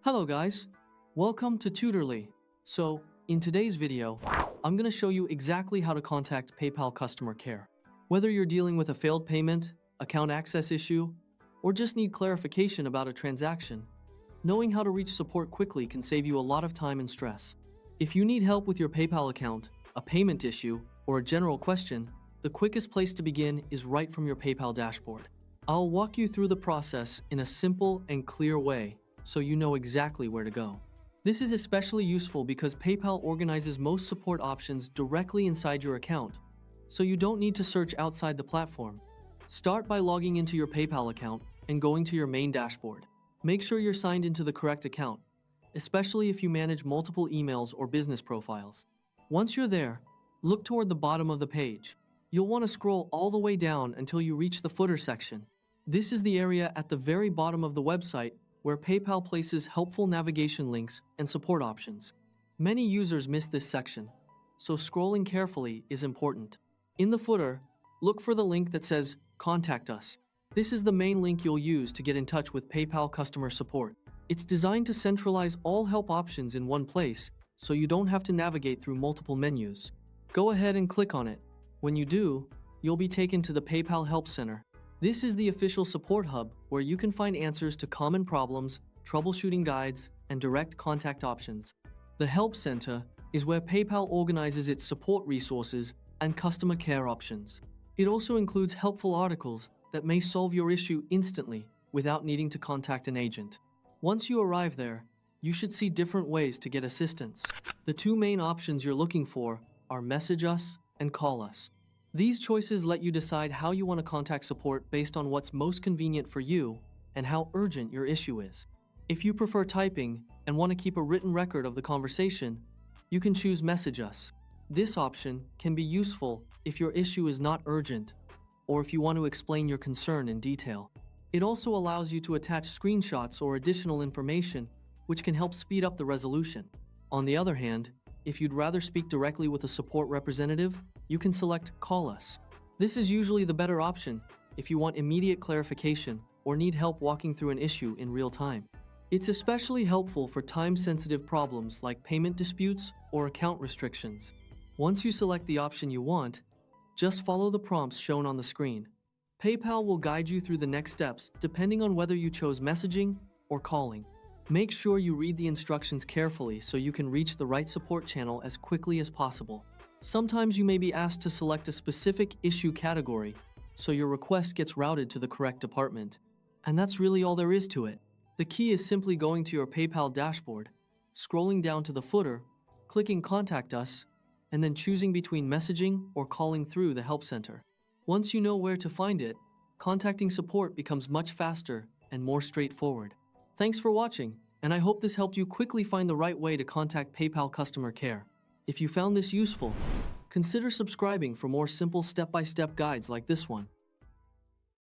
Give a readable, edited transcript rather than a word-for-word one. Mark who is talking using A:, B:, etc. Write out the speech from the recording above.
A: Hello guys, welcome to Tutorly. So, in today's video, I'm going to show you exactly how to contact PayPal customer care. Whether you're dealing with a failed payment, account access issue, or just need clarification about a transaction, knowing how to reach support quickly can save you a lot of time and stress. If you need help with your PayPal account, a payment issue, or a general question, the quickest place to begin is right from your PayPal dashboard. I'll walk you through the process in a simple and clear way so you know exactly where to go. This is especially useful because PayPal organizes most support options directly inside your account, so you don't need to search outside the platform. Start by logging into your PayPal account and going to your main dashboard. Make sure you're signed into the correct account, especially if you manage multiple emails or business profiles. Once you're there, look toward the bottom of the page. You'll want to scroll all the way down until you reach the footer section. This is the area at the very bottom of the website where PayPal places helpful navigation links and support options. Many users miss this section, so scrolling carefully is important. In the footer, look for the link that says Contact Us. This is the main link you'll use to get in touch with PayPal customer support. It's designed to centralize all help options in one place, so you don't have to navigate through multiple menus. Go ahead and click on it. When you do, you'll be taken to the PayPal Help Center. This is the official support hub where you can find answers to common problems, troubleshooting guides, and direct contact options. The Help Center is where PayPal organizes its support resources and customer care options. It also includes helpful articles that may solve your issue instantly without needing to contact an agent. Once you arrive there, you should see different ways to get assistance. The two main options you're looking for are Message Us and Call Us. These choices let you decide how you want to contact support based on what's most convenient for you and how urgent your issue is. If you prefer typing and want to keep a written record of the conversation, you can choose Message Us. This option can be useful if your issue is not urgent or if you want to explain your concern in detail. It also allows you to attach screenshots or additional information, which can help speed up the resolution. On the other hand, if you'd rather speak directly with a support representative, you can select Call Us. This is usually the better option if you want immediate clarification or need help walking through an issue in real time. It's especially helpful for time-sensitive problems like payment disputes or account restrictions. Once you select the option you want, just follow the prompts shown on the screen. PayPal will guide you through the next steps depending on whether you chose messaging or calling. Make sure you read the instructions carefully so you can reach the right support channel as quickly as possible. Sometimes you may be asked to select a specific issue category, so your request gets routed to the correct department. And that's really all there is to it. The key is simply going to your PayPal dashboard, scrolling down to the footer, clicking Contact Us, and then choosing between messaging or calling through the Help Center. Once you know where to find it, contacting support becomes much faster and more straightforward. Thanks for watching, and I hope this helped you quickly find the right way to contact PayPal customer care. If you found this useful, consider subscribing for more simple step-by-step guides like this one.